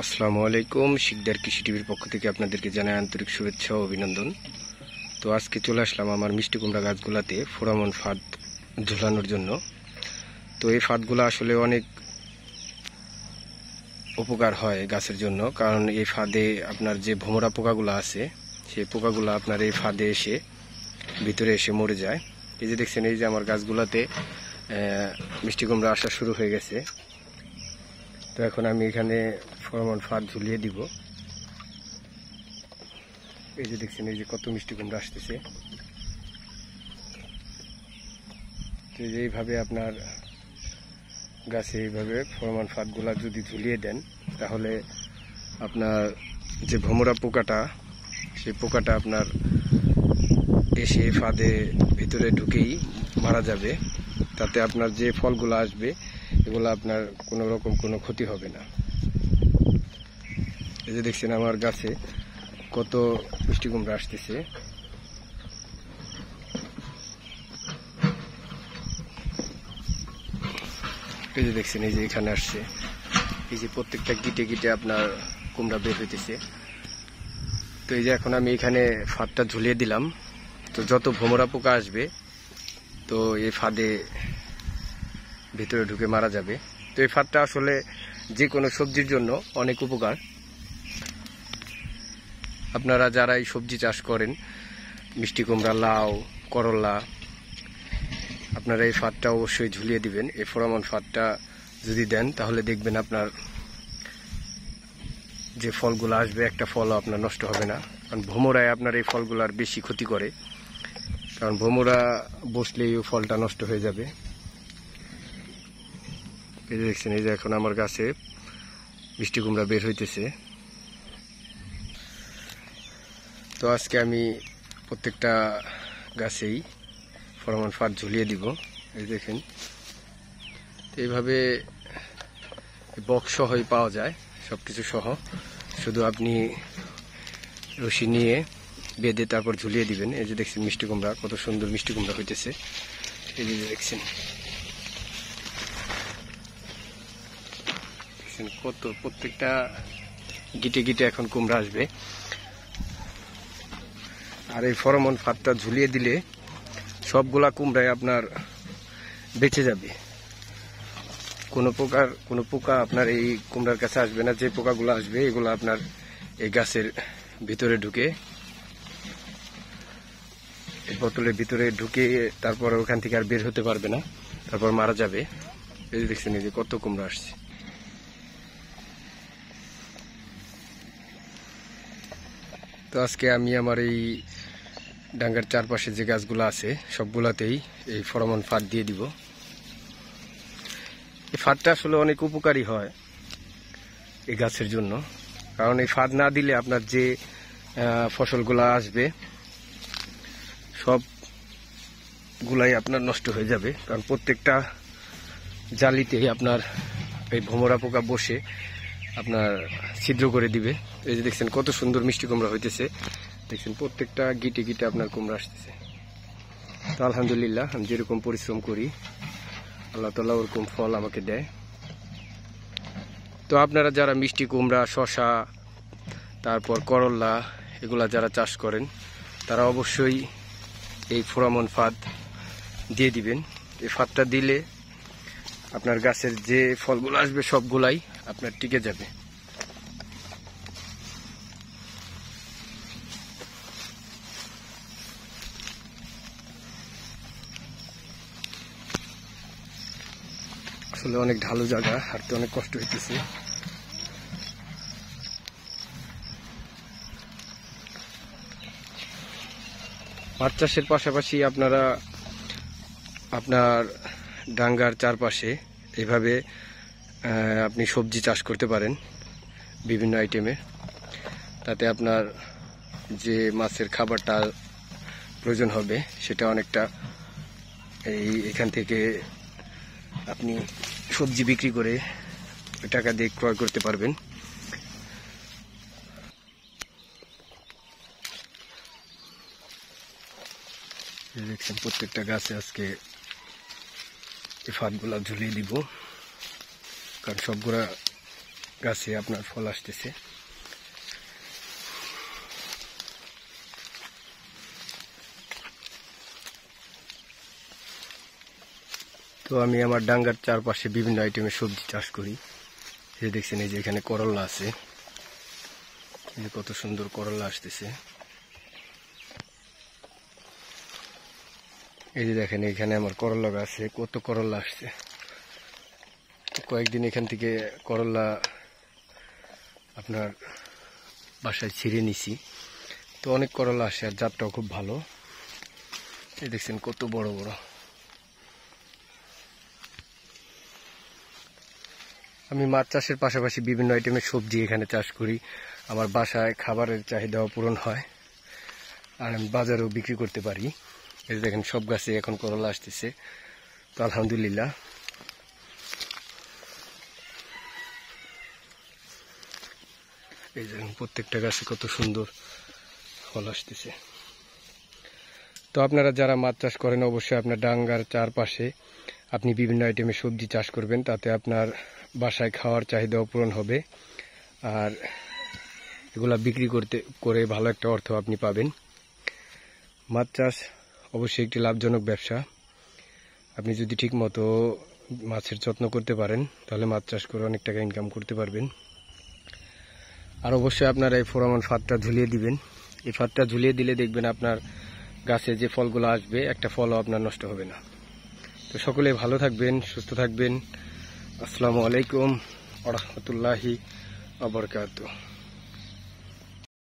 আসসালামু আলাইকুম। শিকদার কৃষি টিভির পক্ষ থেকে আপনাদেরকে জানাই আন্তরিক শুভেচ্ছা ও অভিনন্দন। তো আজকে চলে আসলাম আমার মিষ্টি কুমড়া গাছগুলাতে ফোরামন ফাঁদ ঝুলানোর জন্য। তো এই ফাঁদগুলো আসলে অনেক উপকার হয় গাছের জন্য, কারণ এই ফাঁদে আপনার যে ভোমরা পোকাগুলো আছে সেই পোকাগুলো আপনার এই ফাঁদে এসে ভিতরে এসে মরে যায়। এই যে দেখছেন, এই যে আমার গাছগুলোতে মিষ্টি কুমড়া আসা শুরু হয়ে গেছে। তো এখন আমি এখানে ফোরামন ফাঁদ ঝুলিয়ে দিব। এই যে দেখছেন, এই যে কত মিষ্টি কুমড়া আসতেছে। তো এইভাবে আপনার গাছে এইভাবে ফোরামন ফাঁদগুলা যদি ঝুলিয়ে দেন, তাহলে আপনার যে ভোমরা পোকাটা, সেই পোকাটা আপনার এসে ফাঁদে ভিতরে ঢুকেই মারা যাবে। তাতে আপনার যে ফলগুলো আসবে এগুলো আপনার কোনো রকম কোনো ক্ষতি হবে না। এই যে দেখছেন আমার গাছে কত মিষ্টি কুমড়া আসতেছে। এই যে দেখছেন, এই যে এখানে আসছে, এই যে প্রত্যেকটা গিটে গিটে আপনার কুমড়া বের হইতেছে। তো এই যে এখন আমি এখানে ফাঁদটা ঝুলিয়ে দিলাম। তো যত ভোমরা পোকা আসবে তো এই ফাঁদে ভিতরে ঢুকে মারা যাবে। তো এই ফাঁদটা আসলে যে কোনো সবজির জন্য অনেক উপকার। আপনারা যারা এই সবজি চাষ করেন, মিষ্টি কুমড়া, লাউ, করলা, আপনারা এই ফাঁদটা অবশ্যই ঝুলিয়ে দিবেন। এই ফোরামন ফাঁদটা যদি দেন তাহলে দেখবেন আপনার যে ফলগুলো আসবে একটা ফলও আপনার নষ্ট হবে না। কারণ ভোমরায় আপনার এই ফলগুলার বেশি ক্ষতি করে, কারণ ভোমরা বসলেই ফলটা নষ্ট হয়ে যাবে। এই যে দেখছেন, এই যে এখন আমার গাছে মিষ্টি কুমড়া বের হইতেছে। তো আজকে আমি প্রত্যেকটা গাছেই ফোরামন ফাঁদ ঝুলিয়ে দিব। এই দেখেন, এইভাবে বক্স সহই পাওয়া যায়, সব কিছু সহ। শুধু আপনি রশি নিয়ে বেঁধে তারপর ঝুলিয়ে দিবেন। এই যে দেখছেন মিষ্টি কুমড়া, কত সুন্দর মিষ্টি কুমড়া হইতেছে। এই যে দেখছেন কত, প্রত্যেকটা গিটে গিটে এখন কুমড়া আসবে। আর এই ফোরামন ফাঁদটা ঝুলিয়ে দিলে সবগুলা কুমড়ায় আপনার বেঁচে যাবে। কোনো পোকা আপনার এই কুমড়ার কাছে আসবে না। যে পোকাগুলো আসবে এগুলো আপনার এই গাছের ভিতরে ঢুকে, এই বোতলের ভিতরে ঢুকে তারপর ওখান থেকে আর বের হতে পারবে না, তারপর মারা যাবে। এই যে দেখছেন, এই যে কত কুমড়া আসছে। তো আজকে আমি আমার এই ডাঙ্গার চারপাশে যে গাছগুলো আছে সবগুলাতেই এই ফোরামন ফাঁদ দিয়ে দিব। এই ফাঁদটা আসলে অনেক উপকারী হয় এই গাছের জন্য, কারণ এই ফাঁদ না দিলে আপনার যে ফসলগুলো আসবে সবগুলাই আপনার নষ্ট হয়ে যাবে। কারণ প্রত্যেকটা জালিতেই আপনার এই ভোমরা পোকা বসে আপনার ছিদ্র করে দিবে। এই যে দেখছেন কত সুন্দর মিষ্টি কুমড়া হইতেছে। দেখছেন প্রত্যেকটা গিটে গিটে আপনার কুমড়া আসতেছে। তো আলহামদুলিল্লাহ, আমি যেরকম পরিশ্রম করি আল্লাহ তাআলা ওরকম ফল আমাকে দেয়। তো আপনারা যারা মিষ্টি কুমড়া, শসা, তারপর করলা এগুলা যারা চাষ করেন তারা অবশ্যই এই ফোরামন ফাঁদ দিয়ে দিবেন। এই ফাঁদটা দিলে আপনার গাছের যে ফলগুলো আসবে সবগুলাই আপনার টিকে যাবে। আসলে অনেক ঢালু জায়গা, হাঁটতে অনেক কষ্ট হইতেছে। মাছ চাষের পাশাপাশি আপনারা আপনার ডাঙ্গার চারপাশে এভাবে আপনি সবজি চাষ করতে পারেন বিভিন্ন আইটেমে। তাতে আপনার যে মাছের খাবারটা প্রয়োজন হবে সেটা অনেকটা এখান থেকে আপনি সবজি বিক্রি করে টাকা দিয়ে ক্রয় করতে পারবেন। দেখছেন প্রত্যেকটা গাছে আজকে এই ফাঁদগুলা ঝুলিয়ে দিব, কারণ সবগুলা গাছে আপনার ফল আসতেছে। তো আমি আমার ডাঙ্গার চারপাশে বিভিন্ন আইটেমের সবজি চাষ করি। এই দেখছেন, এই যে এখানে করলা আছে, এই যে কত সুন্দর করলা আসতেছে। এই যে দেখেন, এখানে আমার করলা গাছে কত করলা আসছে। কয়েকদিন এখান থেকে করলা আপনার বাসায় ছিঁড়ে নিছি, তো অনেক করলা আসে আর জাতটাও খুব ভালো। এই দেখছেন কত বড় বড়। আমি মাছ চাষের পাশাপাশি বিভিন্ন আইটেমের সবজি এখানে চাষ করি। আমার বাসায় খাবারের চাহিদাও পূরণ হয় আর আমি বাজারেও বিক্রি করতে পারি। এই দেখেন, সব গাছে এখন করলা আসতেছে, তো আলহামদুলিল্লাহ। এই দেখেন প্রত্যেকটা গাছে কত সুন্দর ফল আসতেছে। তো আপনারা যারা মাছ চাষ করেন, অবশ্যই আপনার ডাঙ্গার চারপাশে আপনি বিভিন্ন আইটেমের সবজি চাষ করবেন, তাতে আপনার বাসায় খাওয়ার চাহিদাও পূরণ হবে আর এগুলা বিক্রি করে ভালো একটা অর্থ আপনি পাবেন। মাছ চাষ অবশ্যই একটি লাভজনক ব্যবসা। আপনি যদি ঠিক মতো মাছের যত্ন করতে পারেন, তাহলে মাছ চাষ করে অনেক টাকা ইনকাম করতে পারবেন। আর অবশ্যই আপনারা এই ফেরোমন ফাঁদটা ঝুলিয়ে দিবেন। এই ফাঁদটা ঝুলিয়ে দিলে দেখবেন আপনার গাছে যে ফলগুলো আসবে, একটা ফলও আপনার নষ্ট হবে না। তো সকলে ভালো থাকবেন, সুস্থ থাকবেন। আসসালামু আলাইকুম ওয়া রাহমাতুল্লাহি ওয়া বারাকাতুহু।